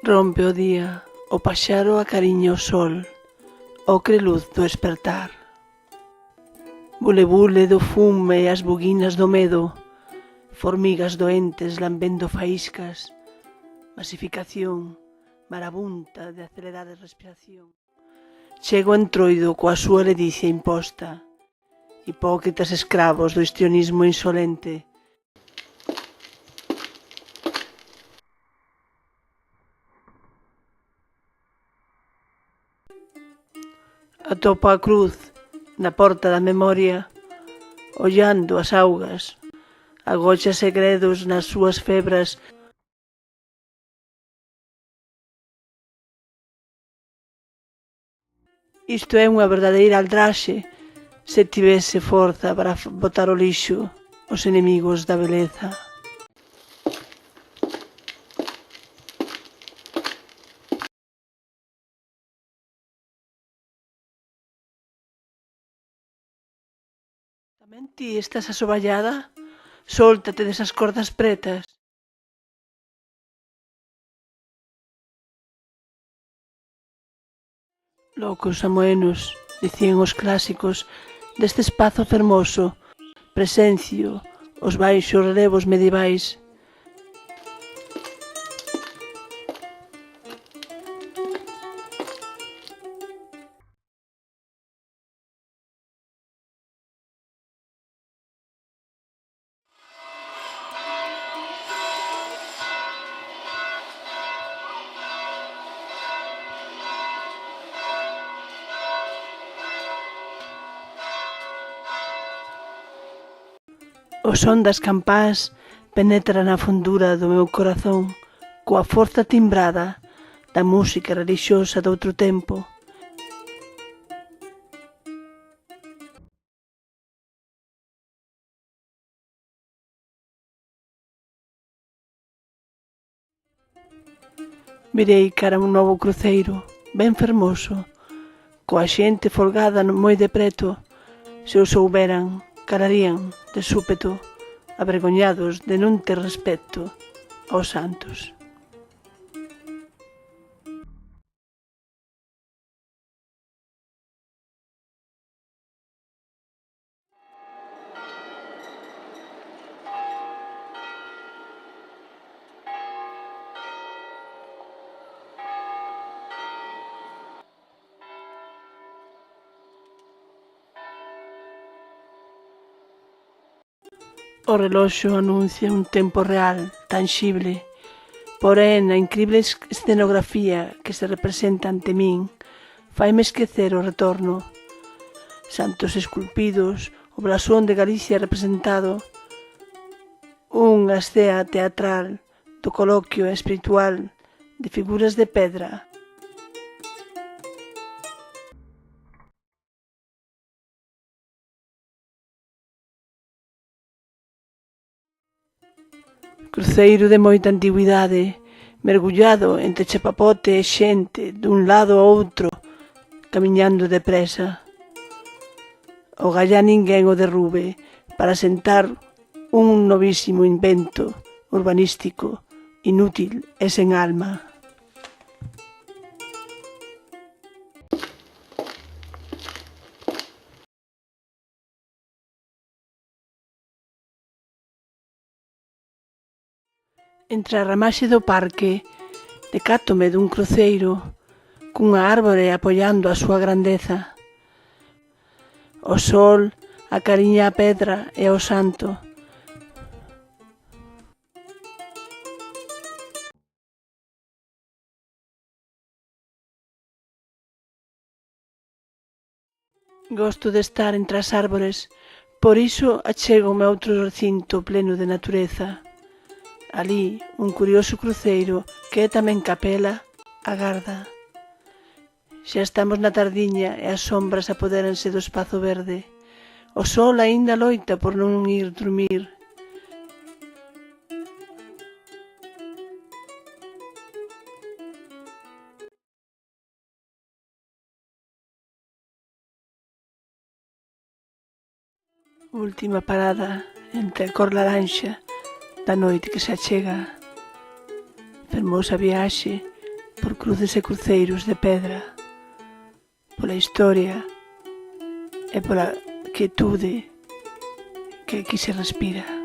Rompe o día, o paxaro acariña o sol, ocre luz do espertar. Bule-bule do fume e as buguinas do medo, formigas doentes lambendo faíscas, masificación, marabunta de acelerada respiración. Chego entroido coa súa ledicia imposta, hipócritas escravos do histrionismo insolente. Atopo a cruz na porta da memoria, ollando as augas, agocha segredos nas súas febras. Isto é unha verdadeira aldraxe, se tivese forza para botar ao lixo os enemigos da beleza. Tamén ti estás asoballada? Sóltate desas cordas pretas. Locos amoenos, dicían os clásicos, deste espazo fermoso, presencio os baixos relevos medievais. O son das campás penetra na fundura do meu corazón coa forza timbrada da música relixiosa doutro tempo. Virei cara a un novo cruceiro, ben fermoso, coa xente folgada moi de preto. Se o souberan, calarían, de súpeto, avergoñados de non ter respecto aos santos. O reloxo anuncia un tempo real, tanxible, porén a incrible escenografía que se representa ante min faime esquecer o retorno. Santos esculpidos, o blasón de Galicia representado, unha escena teatral do coloquio espiritual de figuras de pedra. Cruceiro de moita antigüidade, mergullado entre chapapote e xente dun lado ao outro, camiñando depresa. O gallá ninguén o derrube para sentar un novísimo invento urbanístico, inútil e sen alma. Entre a ramaxe do parque, decátome dun cruceiro, cunha árbore apoiando a súa grandeza. O sol acariña a pedra e o santo. Gosto de estar entre as árbores, por iso achégome a outro recinto pleno de natureza. Alí, un curioso cruceiro, que é tamén capela, agarda. Xa estamos na tardiña e as sombras apodéranse do espazo verde. O sol aínda loita por non ir dormir. Última parada entre a cor laranxa da noite que se achega. Fermosa viaxe por cruces e cruceiros de pedra, pola historia e pola quietude que aquí se respira.